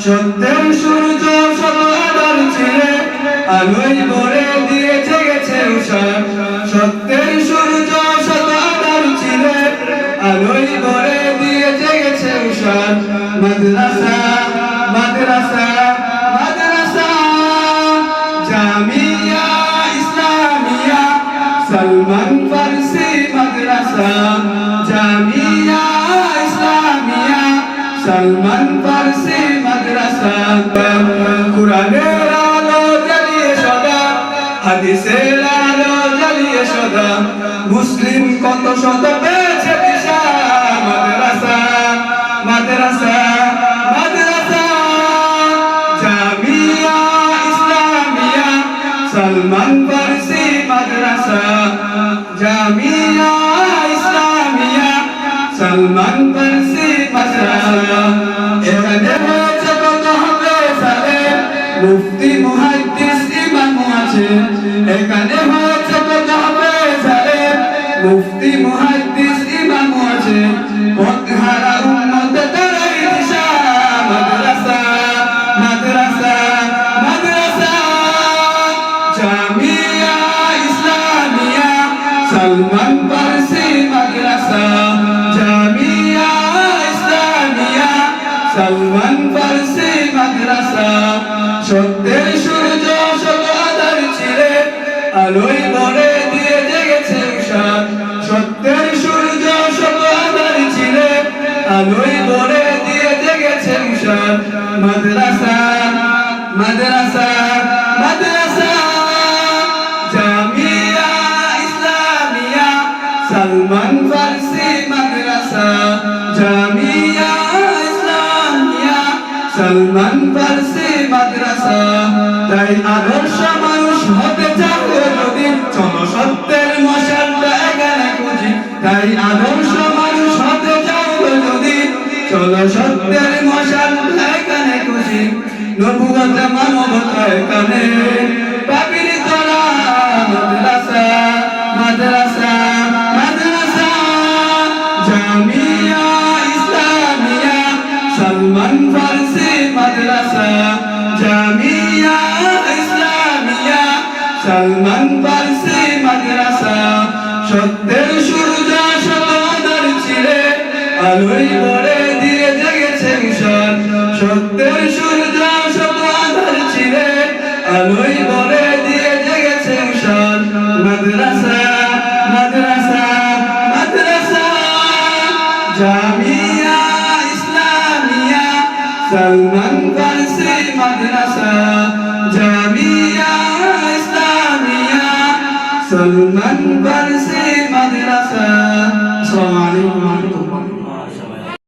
সত্যের সূর্য শত আলোর ছিঁড়ে আলোয় ভরে দিয়ে জেগেছে উষার। সত্যের সূর্য শত আলোর ছিঁড়ে আলোয় ভরে দিয়ে জেগেছে উষার। মাদ্রাসা মাদ্রাসা মাদ্রাসা জামিয়া ইসলামিয়া সলমান ফারসি মাদ্রাসা। জামিয়া ইসলামিয়া সলমান ফারসি মাদ্রাসা। কুরআনের আলো জ্বালিয়ে সদা, হাদিসের আলো জ্বালিয়ে সদা, মুসলিম কত শত পেয়েছে দিশা। মাদ্রাসা মাদ্রাসা মাদ্রাসা জামিয়া ইসলামিয়া সলমান ফারসি মাদ্রাসা। জামিয়া ইসলামিয়া সলমান ফারসি মাদ্রাসা। এখানে হয়েছে কত হবে সালে, মুফতি মুহাদ্দিস ইমাম আছে। এখানে হয়েছে কত হবে সালে, মুফতি মুহাদ্দিস ইমাম আছে। পথহারা উম্মত তারাই দিশা। মাদ্রাসা মাদ্রাসা মাদ্রাসা জামিয়া ইসলামিয়া সলমান ফারসি মাদ্রাসা। জামিয়া ইসলামিয়া সলমান ফারসি মাদ্রাসা। সত্যের সূর্য শত আলোর ছিঁড়ে আলোয় ভরে দিয়ে জেগেছে উষার। সত্যের সূর্য শত আলোর ছিঁড়ে আলোয় ভরে দিয়ে জেগেছে উষার। মাদ্রাসা মাদ্রাসা মাদ্রাসা জামিয়া ইসলামিয়া সলমান ফারসি মাদ্রাসা। জামিয়া ইসলামিয়া সলমান ফারসি মাদ্রাসা। তাই আদর্শ মানুষ হতে চাও যদি, চলো সত্যের মশালটা এখানে খুঁজি। তাই আদর্শ মানুষ হতে চাও যদি, চলো সত্যের মশালটা এখানে খুঁজি। নবুয়ত মানবতা এখানে পাবির তোরা। মাদ্রাসা মাদ্রাসা মাদ্রাসা জামিয়া ইসলামিয়া সলমান ফারসি মাদ্রাসা। জামিয়া ইসলামিয়া সলমান ফারসি মাদ্রাসা। সত্যের সূর্য শত আলোর ছিঁড়ে আলোয় ভরে দিয়ে জেগেছে উষার। সত্যের সূর্য শত আলোর ছিঁড়ে আলোয় ভরে দিয়ে জেগেছে উষার। মাদ্রাসা মাদ্রাসা মাদ্রাসা জামিয়া ইসলামিয়া সলমান ফারসি মাদ্রাসা। জামিয়া ইসলামিয়া সলমান ফারসি মাদ্রাসা। আসসালামু আলাইকুম।